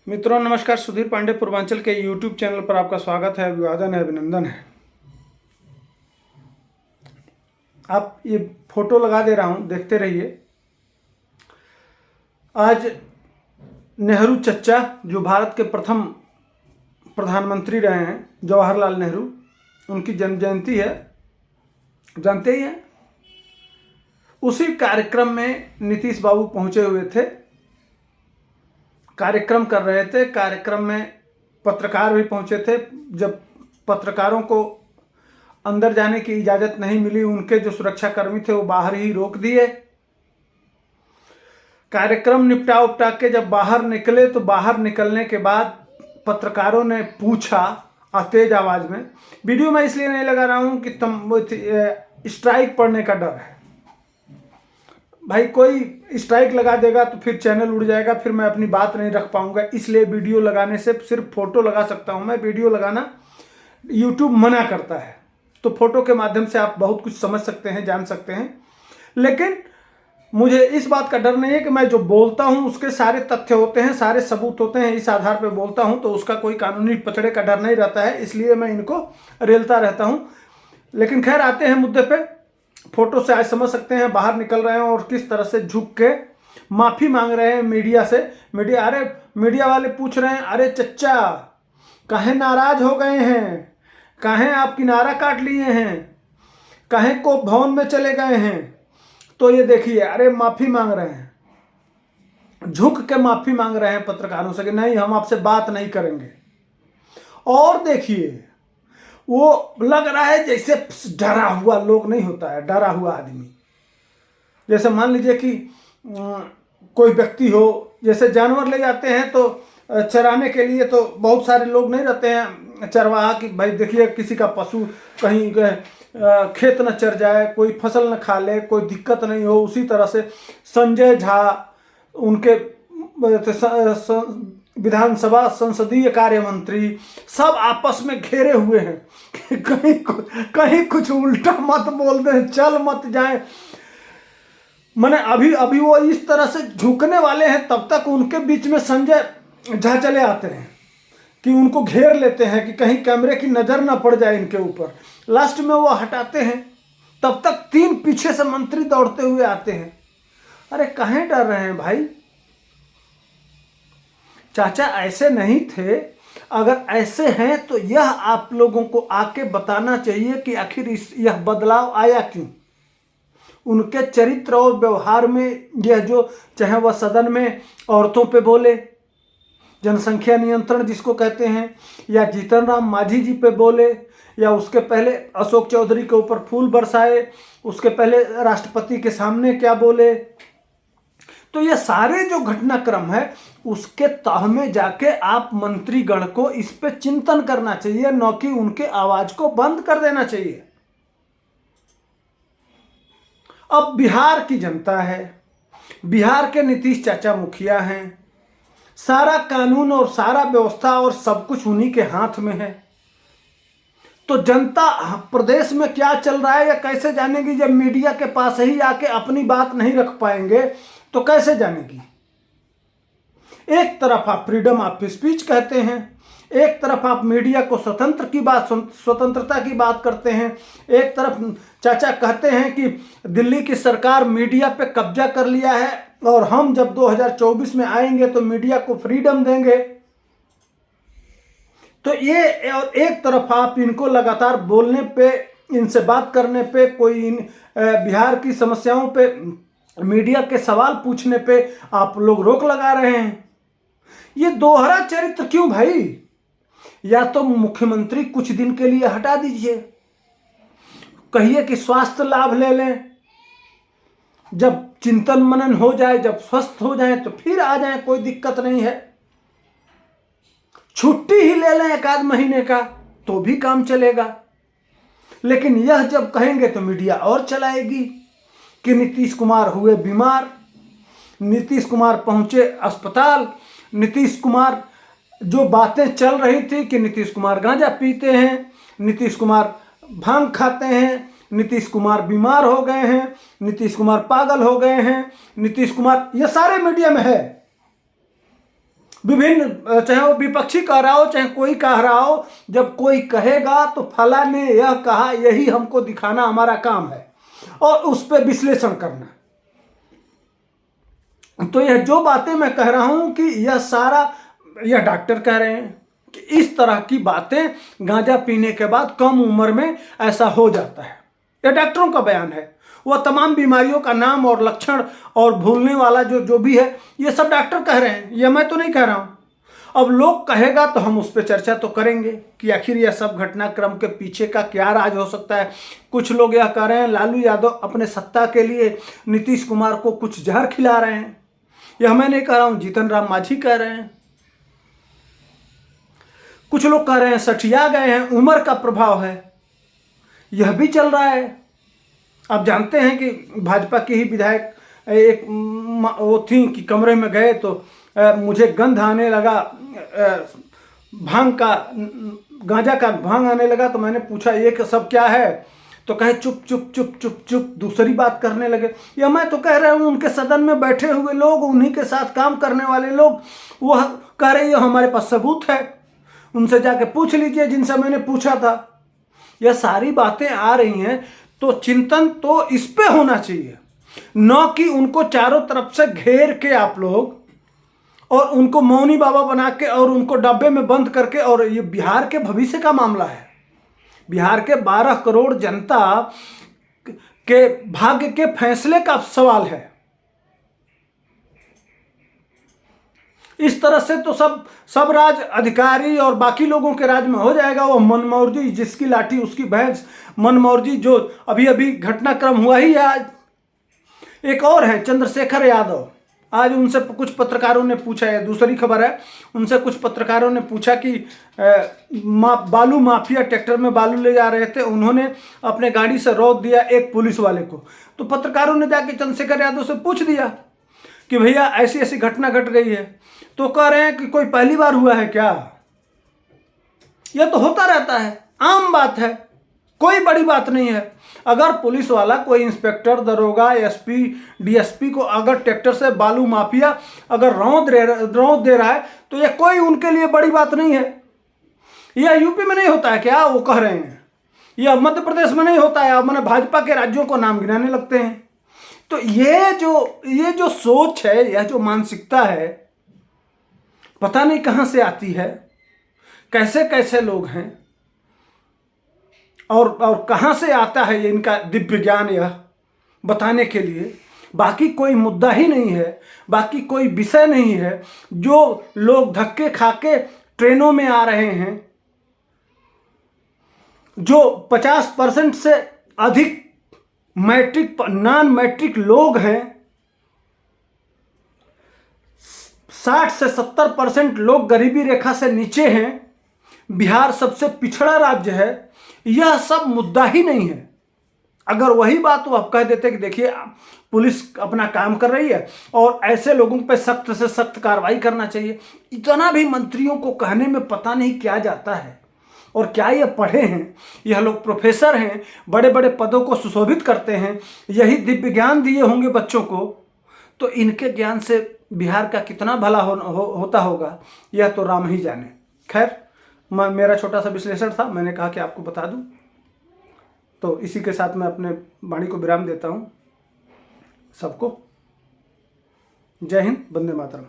मित्रों नमस्कार। सुधीर पांडे पूर्वांचल के यूट्यूब चैनल पर आपका स्वागत है, अभिवादन है, अभिनंदन है। आप ये फोटो लगा दे रहा हूं, देखते रहिए। आज नेहरू चच्चा, जो भारत के प्रथम प्रधानमंत्री रहे हैं, जवाहरलाल नेहरू, उनकी जन्म जयंती है, जानते ही हैं। उसी कार्यक्रम में नीतीश बाबू पहुंचे हुए थे, कार्यक्रम कर रहे थे। कार्यक्रम में पत्रकार भी पहुंचे थे। जब पत्रकारों को अंदर जाने की इजाज़त नहीं मिली, उनके जो सुरक्षाकर्मी थे वो बाहर ही रोक दिए। कार्यक्रम निपटा उपटा के जब बाहर निकले तो बाहर निकलने के बाद पत्रकारों ने पूछा तेज आवाज़ में, वीडियो मैं इसलिए नहीं लगा रहा हूँ कि स्ट्राइक पड़ने का डर है। भाई कोई स्ट्राइक लगा देगा तो फिर चैनल उड़ जाएगा, फिर मैं अपनी बात नहीं रख पाऊंगा। इसलिए वीडियो लगाने से सिर्फ फोटो लगा सकता हूं मैं। वीडियो लगाना यूट्यूब मना करता है, तो फोटो के माध्यम से आप बहुत कुछ समझ सकते हैं, जान सकते हैं। लेकिन मुझे इस बात का डर नहीं है कि मैं जो बोलता हूं उसके सारे तथ्य होते हैं, सारे सबूत होते हैं, इस आधार पर बोलता हूं, तो उसका कोई कानूनी पचड़े का डर नहीं रहता है। इसलिए मैं इनको रेलता रहता हूं। लेकिन खैर, आते हैं मुद्दे पे। फोटो से आज समझ सकते हैं बाहर निकल रहे हैं और किस तरह से झुक के माफ़ी मांग रहे हैं मीडिया से। मीडिया वाले पूछ रहे हैं, अरे चच्चा काहे नाराज हो गए हैं, काहे आप किनारा काट लिए हैं, काहे को भवन में चले गए हैं। तो ये देखिए, अरे माफ़ी मांग रहे हैं, झुक के माफ़ी मांग रहे हैं पत्रकारों से कि नहीं, हम आपसे बात नहीं करेंगे। और देखिए, वो लग रहा है जैसे डरा हुआ लोग नहीं होता है, डरा हुआ आदमी। जैसे मान लीजिए कि कोई व्यक्ति हो, जैसे जानवर ले जाते हैं तो चराने के लिए, तो बहुत सारे लोग नहीं रहते हैं चरवाहा कि भाई देखिए किसी का पशु कहीं खेत न चर जाए, कोई फसल न खा ले, कोई दिक्कत नहीं हो। उसी तरह से संजय झा, उनके विधानसभा संसदीय कार्य मंत्री, सब आपस में घेरे हुए हैं कि कहीं कुछ उल्टा मत बोल दें, चल मत जाए। मैंने अभी वो इस तरह से झुकने वाले हैं, तब तक उनके बीच में संजय झा चले आते हैं कि उनको घेर लेते हैं कि कहीं कैमरे की नज़र ना पड़ जाए इनके ऊपर। लास्ट में वो हटाते हैं, तब तक 3 पीछे से मंत्री दौड़ते हुए आते हैं। अरे कहाँ डर रहे हैं भाई? चाचा ऐसे नहीं थे। अगर ऐसे हैं तो यह आप लोगों को आके बताना चाहिए कि आखिर यह बदलाव आया क्यों। उनके चरित्र और व्यवहार में यह जो, चाहे वह सदन में औरतों पे बोले, जनसंख्या नियंत्रण जिसको कहते हैं, या जीतन राम मांझी जी पे बोले, या उसके पहले अशोक चौधरी के ऊपर फूल बरसाए, उसके पहले राष्ट्रपति के सामने क्या बोले, तो ये सारे जो घटनाक्रम है उसके तह में जाके आप मंत्रीगण को इस पे चिंतन करना चाहिए, न कि उनके आवाज को बंद कर देना चाहिए। अब बिहार की जनता है, बिहार के नीतीश चाचा मुखिया हैं, सारा कानून और सारा व्यवस्था और सब कुछ उन्हीं के हाथ में है। तो जनता प्रदेश में क्या चल रहा है या कैसे जानेगी? जब मीडिया के पास ही आके अपनी बात नहीं रख पाएंगे तो कैसे जानेगी? एक तरफ आप फ्रीडम ऑफ स्पीच कहते हैं, एक तरफ आप मीडिया को स्वतंत्रता की बात करते हैं, एक तरफ चाचा कहते हैं कि दिल्ली की सरकार मीडिया पे कब्जा कर लिया है और हम जब 2024 में आएंगे तो मीडिया को फ्रीडम देंगे। तो ये, और एक तरफ आप इनको लगातार बोलने पे, इनसे बात करने पे, कोई बिहार की समस्याओं पे, मीडिया के सवाल पूछने पे आप लोग रोक लगा रहे हैं। ये दोहरा चरित्र क्यों भाई? या तो मुख्यमंत्री कुछ दिन के लिए हटा दीजिए, कहिए कि स्वास्थ्य लाभ ले लें, जब चिंतन मनन हो जाए, जब स्वस्थ हो जाए तो फिर आ जाए, कोई दिक्कत नहीं है। छुट्टी ही ले लें 1 आध महीने का तो भी काम चलेगा। लेकिन यह जब कहेंगे तो मीडिया और चलाएगी कि नीतीश कुमार हुए बीमार, नीतीश कुमार पहुंचे अस्पताल, नीतीश कुमार, जो बातें चल रही थी कि नीतीश कुमार गांजा पीते हैं, नीतीश कुमार भांग खाते हैं, नीतीश कुमार बीमार हो गए हैं, नीतीश कुमार पागल हो गए हैं, नीतीश कुमार, ये सारे मीडिया में है। विभिन्न, चाहे वो विपक्षी कह रहा हो चाहे कोई कह रहा हो, जब कोई कहेगा तो फला ने यह कहा, यही हमको दिखाना हमारा काम है और उस पर विश्लेषण करना। तो यह जो बातें मैं कह रहा हूं कि यह सारा, यह डॉक्टर कह रहे हैं कि इस तरह की बातें गांजा पीने के बाद कम उम्र में ऐसा हो जाता है। यह डॉक्टरों का बयान है। वह तमाम बीमारियों का नाम और लक्षण और भूलने वाला जो भी है, ये सब डॉक्टर कह रहे हैं, यह मैं तो नहीं कह रहा हूं। अब लोग कहेगा तो हम उस पर चर्चा तो करेंगे कि आखिर यह सब घटनाक्रम के पीछे का क्या राज हो सकता है। कुछ लोग यह कह रहे हैं लालू यादव अपने सत्ता के लिए नीतीश कुमार को कुछ जहर खिला रहे हैं। यह मैं नहीं कह रहा हूं, जीतन राम मांझी कह रहे हैं। कुछ लोग कह रहे हैं सठिया गए हैं, उम्र का प्रभाव है, यह भी चल रहा है। आप जानते हैं कि भाजपा के ही विधायक एक वो थी कि कमरे में गए तो मुझे गंध आने लगा, भांग का, गांजा का भांग आने लगा। तो मैंने पूछा ये सब क्या है, तो कहे चुप चुप चुप चुप चुप, दूसरी बात करने लगे। या मैं तो कह रहा हूँ उनके सदन में बैठे हुए लोग, उन्हीं के साथ काम करने वाले लोग, वो कह रहे हैं हमारे पास सबूत है, उनसे जाके पूछ लीजिए जिनसे मैंने पूछा था। यह सारी बातें आ रही हैं तो चिंतन तो इस पे होना चाहिए, न कि उनको चारों तरफ से घेर के आप लोग और उनको मौनी बाबा बना के और उनको डब्बे में बंद करके। और ये बिहार के भविष्य का मामला है, बिहार के 12 करोड़ जनता के भाग्य के फैसले का सवाल है। इस तरह से तो सब राज अधिकारी और बाकी लोगों के राज में हो जाएगा। वो मनमौजी, जिसकी लाठी उसकी भैंस, मनमौजी जो अभी अभी घटनाक्रम हुआ ही है। आज एक और है चंद्रशेखर यादव, आज उनसे कुछ पत्रकारों ने पूछा है, दूसरी खबर है, उनसे कुछ पत्रकारों ने पूछा कि बालू माफिया ट्रैक्टर में बालू ले जा रहे थे, उन्होंने अपने गाड़ी से रोक दिया एक पुलिस वाले को। तो पत्रकारों ने जाके चंद्रशेखर यादव से पूछ दिया कि भैया ऐसी ऐसी घटना घट गई है। तो कह रहे हैं कि कोई पहली बार हुआ है क्या, यह तो होता रहता है, आम बात है, कोई बड़ी बात नहीं है। अगर पुलिस वाला कोई इंस्पेक्टर, दरोगा, एसपी, डीएसपी को अगर ट्रैक्टर से बालू माफिया अगर रौंद दे रहा है तो यह कोई उनके लिए बड़ी बात नहीं है। यह यूपी में नहीं होता है क्या, वो कह रहे हैं, यह मध्य प्रदेश में नहीं होता है। अब मैंने भाजपा के राज्यों को नाम गिनाने लगते हैं। तो ये जो सोच है, यह जो मानसिकता है, पता नहीं कहां से आती है, कैसे कैसे लोग हैं और कहां से आता है ये इनका दिव्य ज्ञान यह बताने के लिए। बाकी कोई मुद्दा ही नहीं है, बाकी कोई विषय नहीं है। जो लोग धक्के खा के ट्रेनों में आ रहे हैं, जो 50% से अधिक मैट्रिक नॉन मैट्रिक लोग हैं, 60 से 70% लोग गरीबी रेखा से नीचे हैं, बिहार सबसे पिछड़ा राज्य है, यह सब मुद्दा ही नहीं है। अगर वही बात वो आप कह देते कि देखिए पुलिस अपना काम कर रही है और ऐसे लोगों पे सख्त से सख्त कार्रवाई करना चाहिए। इतना भी मंत्रियों को कहने में पता नहीं क्या जाता है, और क्या ये पढ़े हैं, यह लोग प्रोफेसर हैं, बड़े बड़े पदों को सुशोभित करते हैं, यही दिव्य ज्ञान दिए होंगे बच्चों को, तो इनके ज्ञान से बिहार का कितना भला होता होगा, यह तो राम ही जाने। खैर, मेरा छोटा सा विश्लेषण था, मैंने कहा कि आपको बता दूं। तो इसी के साथ मैं अपने वाणी को विराम देता हूं। सबको जय हिंद, वंदे मातरम।